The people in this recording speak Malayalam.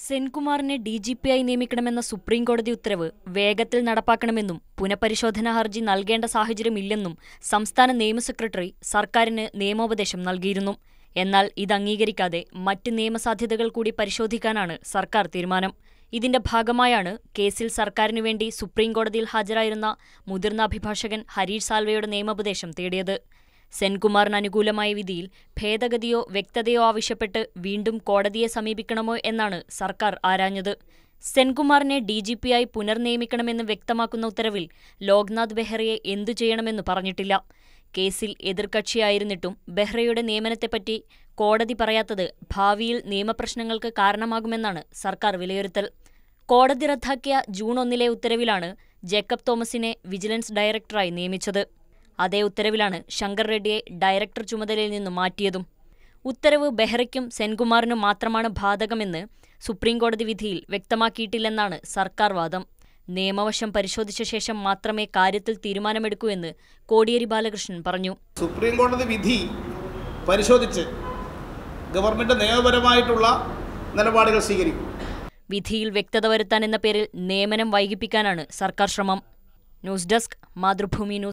സെൻകുമാറിനെ ഡിജിപിയായി നിയമിക്കണമെന്ന സുപ്രീംകോടതി ഉത്തരവ് വേഗത്തിൽ നടപ്പാക്കണമെന്നും പുനഃപരിശോധനാ ഹർജി നൽകേണ്ട സാഹചര്യമില്ലെന്നും സംസ്ഥാന നിയമ സെക്രട്ടറി സർക്കാരിന് നിയമോപദേശം നൽകിയിരുന്നു. എന്നാൽ ഇത് അംഗീകരിക്കാതെ മറ്റ് നിയമസാധ്യതകൾ കൂടി പരിശോധിക്കാനാണ് സർക്കാർ തീരുമാനം. ഇതിന്റെ ഭാഗമായാണ് കേസിൽ സർക്കാരിനു വേണ്ടി സുപ്രീംകോടതിയിൽ ഹാജരായിരുന്ന മുതിർന്ന അഭിഭാഷകൻ ഹരീഷ് സാൽവെയുടെ നിയമോപദേശം തേടിയത്. സെൻകുമാറിന് അനുകൂലമായ വിധിയിൽ ഭേദഗതിയോ വ്യക്തതയോ ആവശ്യപ്പെട്ട് വീണ്ടും കോടതിയെ സമീപിക്കണമോ എന്നാണ് സർക്കാർ ആരാഞ്ഞത്. സെൻകുമാറിനെ ഡിജിപിയായി പുനർനിയമിക്കണമെന്ന് വ്യക്തമാക്കുന്ന ഉത്തരവിൽ ലോക്നാഥ് ബെഹ്റയെ എന്തു ചെയ്യണമെന്ന് പറഞ്ഞിട്ടില്ല. കേസിൽ എതിർകക്ഷിയായിരുന്നിട്ടും ബെഹ്റയുടെ നിയമനത്തെപ്പറ്റി കോടതി പറയാത്തത് ഭാവിയിൽ നിയമപ്രശ്നങ്ങൾക്ക് കാരണമാകുമെന്നാണ് സർക്കാർ വിലയിരുത്തൽ. കോടതി റദ്ദാക്കിയ ജൂൺ 1 ഉത്തരവിലാണ് ജേക്കബ് തോമസിനെ വിജിലൻസ് ഡയറക്ടറായി നിയമിച്ചത്. അതേ ഉത്തരവിലാണ് ശങ്കർ റെഡ്ഡിയെ ഡയറക്ടർ ചുമതലയിൽ നിന്നും മാറ്റിയതും. ഉത്തരവ് ബെഹ്റയ്ക്കും സെൻകുമാറിനും മാത്രമാണ് ബാധകമെന്ന് സുപ്രീംകോടതി വിധിയിൽ വ്യക്തമാക്കിയിട്ടില്ലെന്നാണ് സർക്കാർ വാദം. നിയമവശം പരിശോധിച്ച ശേഷം മാത്രമേ കാര്യത്തിൽ തീരുമാനമെടുക്കൂ എന്ന് കോടിയേരി ബാലകൃഷ്ണൻ പറഞ്ഞു. സുപ്രീംകോടതി വിധി പരിശോധിച്ച് ഗവൺമെന്റ് നിയമപരമായിട്ടുള്ള നിലപാടുകൾ സ്വീകരിക്കും. വിധിയിൽ വ്യക്തത വരുത്താൻ എന്ന പേരിൽ നിയമനം വൈകിപ്പിക്കാനാണ് സർക്കാർ ശ്രമം. News desk, Mathrubhumi news.